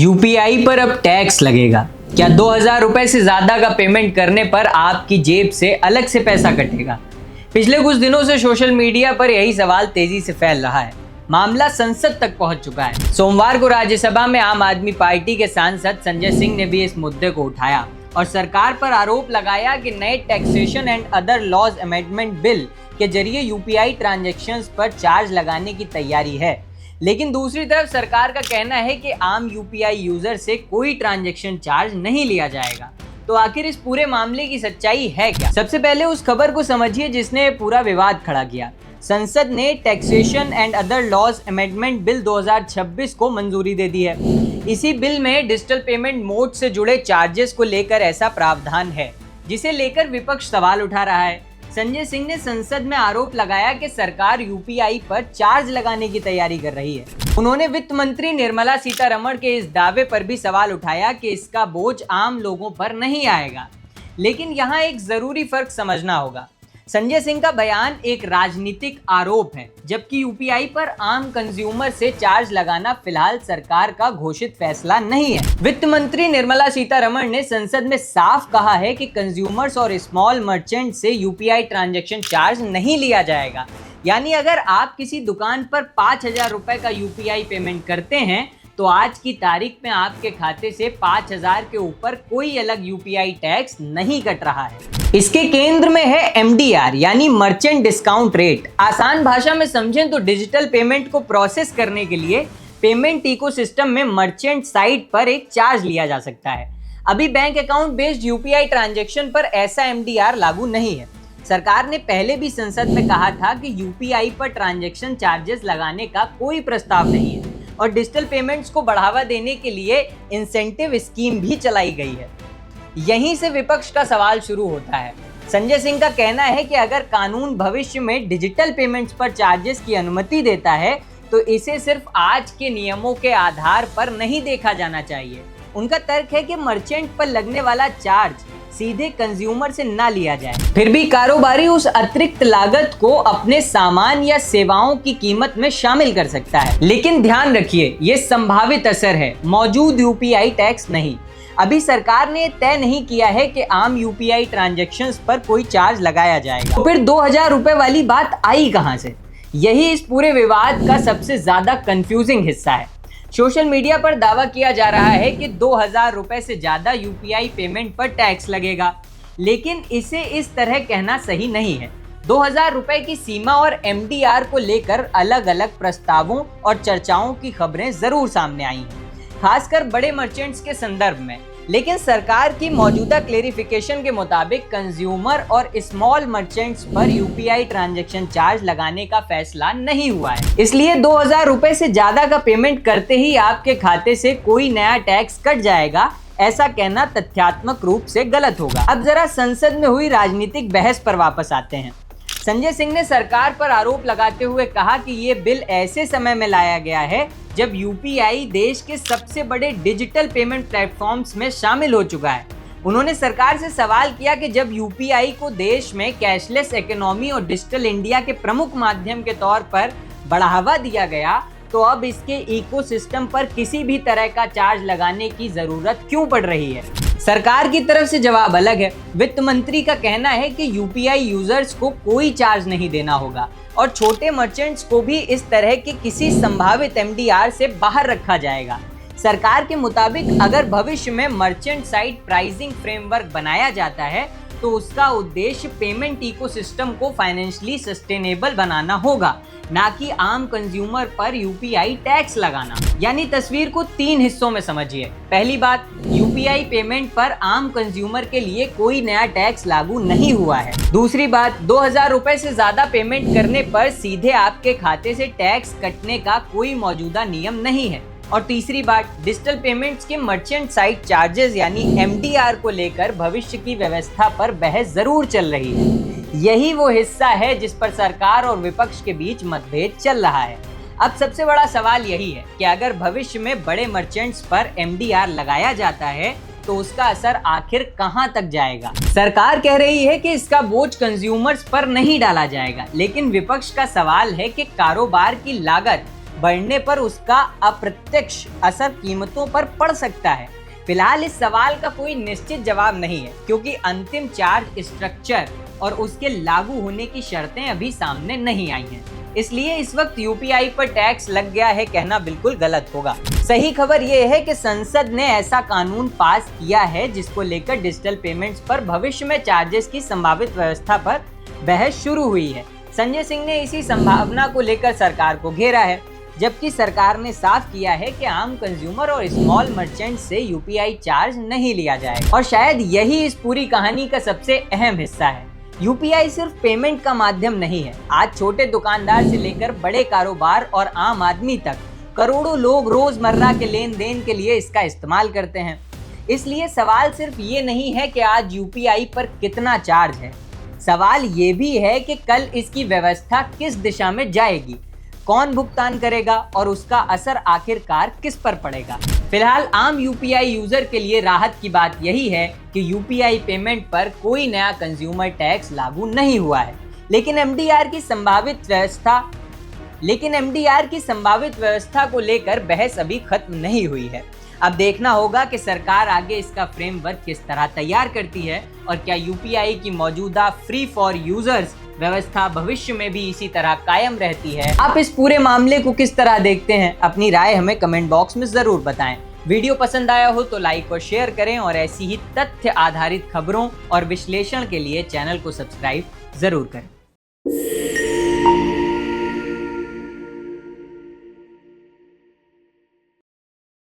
UPI पर अब tax लगेगा। क्या 2000 रुपए से ज्यादा का पेमेंट करने पर आपकी जेब से अलग से पैसा कटेगा? पिछले कुछ दिनों से सोशल मीडिया पर यही सवाल तेजी से फैल रहा है। मामला संसद तक पहुंच चुका है। सोमवार को राज्यसभा में आम आदमी पार्टी के सांसद संजय सिंह ने भी इस मुद्दे को उठाया और सरकार पर आरोप लगाया कि नए taxation and other laws amendment bill के जरिए यूपीआई ट्रांजैक्शंस पर चार्ज लगाने की तैयारी है। लेकिन दूसरी तरफ सरकार का कहना है कि आम यूपीआई यूजर से कोई ट्रांजैक्शन चार्ज नहीं लिया जाएगा। तो आखिर इस पूरे मामले की सच्चाई है क्या? सबसे पहले उस खबर को समझिए जिसने पूरा विवाद खड़ा किया। संसद ने taxation and other laws amendment bill 2026 को मंजूरी दे दी है। इसी बिल में डिजिटल पेमेंट मोड से जुड़े चार्जेस को लेकर ऐसा प्रावधान है जिसे लेकर विपक्ष सवाल उठा रहा है। संजय सिंह ने संसद में आरोप लगाया कि सरकार यूपीआई पर चार्ज लगाने की तैयारी कर रही है। उन्होंने वित्त मंत्री निर्मला सीतारमण के इस दावे पर भी सवाल उठाया कि इसका बोझ आम लोगों पर नहीं आएगा। लेकिन यहाँ एक जरूरी फर्क समझना होगा। संजय सिंह का बयान एक राजनीतिक आरोप है, जबकि यूपीआई पर आम कंज्यूमर से चार्ज लगाना फिलहाल सरकार का घोषित फैसला नहीं है। वित्त मंत्री निर्मला सीतारमण ने संसद में साफ कहा है कि कंज्यूमर्स और स्मॉल मर्चेंट से यूपीआई ट्रांजैक्शन चार्ज नहीं लिया जाएगा। यानी अगर आप किसी दुकान पर 5000 रुपए का यूपीआई पेमेंट करते हैं तो आज की तारीख में आपके खाते से 5000 के ऊपर कोई अलग यूपीआई टैक्स नहीं कट रहा है। इसके केंद्र में है एमडीआर यानी मर्चेंट डिस्काउंट रेट। आसान भाषा में समझें तो डिजिटल पेमेंट को प्रोसेस करने के लिए पेमेंट इकोसिस्टम में मर्चेंट साइट पर एक चार्ज लिया जा सकता है। अभी bank account based UPI transaction पर ऐसा एमडीआर लागू नहीं है। सरकार ने पहले भी संसद में कहा था कि यूपीआई पर ट्रांजैक्शन चार्जेस लगाने का कोई प्रस्ताव नहीं है और डिजिटल पेमेंट्स को बढ़ावा देने के लिए इंसेंटिव स्कीम भी चलाई गई है। यहीं से विपक्ष का सवाल शुरू होता है। संजय सिंह का कहना है कि अगर कानून भविष्य में डिजिटल पेमेंट्स पर चार्जेस की अनुमति देता है तो इसे सिर्फ आज के नियमों के आधार पर नहीं देखा जाना चाहिए। उनका तर्क है कि मर्चेंट पर लगने वाला चार्ज सीधे कंज्यूमर से ना लिया जाए। फिर भी कारोबारी उस अतिरिक्त लागत को अपने सामान या सेवाओं की कीमत में शामिल कर सकता है। लेकिन ध्यान रखिए, ये संभावित असर है, मौजूद यूपीआई टैक्स नहीं। अभी सरकार ने तय नहीं किया है कि आम यूपीआई ट्रांजैक्शंस पर कोई चार्ज लगाया जाएगा। तो फिर 2000 रुपए वाली बात आई कहां से? यही इस पूरे विवाद का सबसे ज्यादा कंफ्यूजिंग हिस्सा है। सोशल मीडिया पर दावा किया जा रहा है कि 2000 रुपए से ज्यादा यूपीआई पेमेंट पर टैक्स लगेगा, लेकिन इसे इस तरह कहना सही नहीं है। 2000 रुपए की सीमा और एमडीआर को लेकर अलग अलग प्रस्तावों और चर्चाओं की खबरें जरूर सामने आई हैं, खासकर बड़े मर्चेंट्स के संदर्भ में। लेकिन सरकार की मौजूदा क्लेरिफिकेशन के मुताबिक कंज्यूमर और स्मॉल मर्चेंट्स पर यूपीआई ट्रांजैक्शन चार्ज लगाने का फैसला नहीं हुआ है। इसलिए 2000 रुपए से ज्यादा का पेमेंट करते ही आपके खाते से कोई नया टैक्स कट जाएगा, ऐसा कहना तथ्यात्मक रूप से गलत होगा। अब जरा संसद में हुई राजनीतिक बहस पर वापस आते हैं। संजय सिंह ने सरकार पर आरोप लगाते हुए कहा कि ये बिल ऐसे समय में लाया गया है जब यूपीआई देश के सबसे बड़े डिजिटल पेमेंट प्लेटफॉर्म्स में शामिल हो चुका है। उन्होंने सरकार से सवाल किया कि जब यूपीआई को देश में कैशलेस इकोनॉमी और डिजिटल इंडिया के प्रमुख माध्यम के तौर पर बढ़ावा दिया गया तो अब इसके इकोसिस्टम पर किसी भी तरह का चार्ज लगाने की जरूरत क्यों पड़ रही है? सरकार की तरफ से जवाब अलग है। वित्त मंत्री का कहना है कि यूपीआई यूजर्स को कोई चार्ज नहीं देना होगा और छोटे मर्चेंट्स को भी इस तरह के किसी संभावित एमडीआर से बाहर रखा जाएगा। सरकार के मुताबिक अगर भविष्य में मर्चेंट साइड प्राइसिंग फ्रेमवर्क बनाया जाता है तो उसका उद्देश्य पेमेंट इकोसिस्टम को फाइनेंशियली सस्टेनेबल बनाना होगा, ना कि आम कंज्यूमर पर यूपीआई टैक्स लगाना। यानी तस्वीर को 3 हिस्सों में समझिए। पहली बात, यूपीआई पेमेंट पर आम कंज्यूमर के लिए कोई नया टैक्स लागू नहीं हुआ है। दूसरी बात, 2000 रुपए से ज्यादा पेमेंट करने पर सीधे आपके खाते से टैक्स कटने का कोई मौजूदा नियम नहीं है। और तीसरी बात, डिजिटल पेमेंट्स के मर्चेंट साइट चार्जेस यानी एमडीआर को लेकर भविष्य की व्यवस्था पर बहस जरूर चल रही है। यही वो हिस्सा है जिस पर सरकार और विपक्ष के बीच मतभेद चल रहा है। अब सबसे बड़ा सवाल यही है कि अगर भविष्य में बड़े मर्चेंट्स पर एमडीआर लगाया जाता है तो उसका असर आखिर कहां तक जाएगा? सरकार कह रही है कि इसका बोझ कंज्यूमर्स पर नहीं डाला जाएगा, लेकिन विपक्ष का सवाल है कि कारोबार की लागत बढ़ने पर उसका अप्रत्यक्ष असर कीमतों पर पड़ सकता है। फिलहाल इस सवाल का कोई निश्चित जवाब नहीं है, क्योंकि अंतिम चार्ज स्ट्रक्चर और उसके लागू होने की शर्तें अभी सामने नहीं आई हैं। इसलिए इस वक्त यूपीआई पर टैक्स लग गया है कहना बिल्कुल गलत होगा। सही खबर यह है कि संसद ने ऐसा कानून पास किया है जिसको लेकर डिजिटल पेमेंट्स पर भविष्य में चार्जेस की संभावित व्यवस्था पर बहस शुरू हुई है। संजय सिंह ने इसी संभावना को लेकर सरकार को घेरा है, जबकि सरकार ने साफ किया है कि आम कंज्यूमर और स्मॉल मर्चेंट से यूपीआई चार्ज नहीं लिया जाएगा। और शायद यही इस पूरी कहानी का सबसे अहम हिस्सा है। यूपीआई सिर्फ पेमेंट का माध्यम नहीं है। आज छोटे दुकानदार से लेकर बड़े कारोबार और आम आदमी तक करोड़ों लोग रोजमर्रा के लेन देन के लिए इसका इस्तेमाल करते हैं। इसलिए सवाल सिर्फ ये नहीं है कि आज यूपीआई पर कितना चार्ज है, सवाल ये भी है कि कल इसकी व्यवस्था किस दिशा में जाएगी, कौन भुगतान करेगा और उसका असर आखिरकार किस पर पड़ेगा। फिलहाल आम यूपीआई यूजर के लिए राहत की बात यही है कि यूपीआई पेमेंट पर कोई नया कंज्यूमर टैक्स लागू नहीं हुआ है, लेकिन एमडीआर की संभावित व्यवस्था को लेकर बहस अभी खत्म नहीं हुई है। अब देखना होगा कि सरकार आगे इसका फ्रेमवर्क किस तरह तैयार करती है और क्या यूपीआई की मौजूदा फ्री फॉर यूजर्स व्यवस्था भविष्य में भी इसी तरह कायम रहती है। आप इस पूरे मामले को किस तरह देखते हैं, अपनी राय हमें कमेंट बॉक्स में जरूर बताएं। वीडियो पसंद आया हो तो लाइक और शेयर करें और ऐसी ही तथ्य आधारित खबरों और विश्लेषण के लिए चैनल को सब्सक्राइब जरूर करें।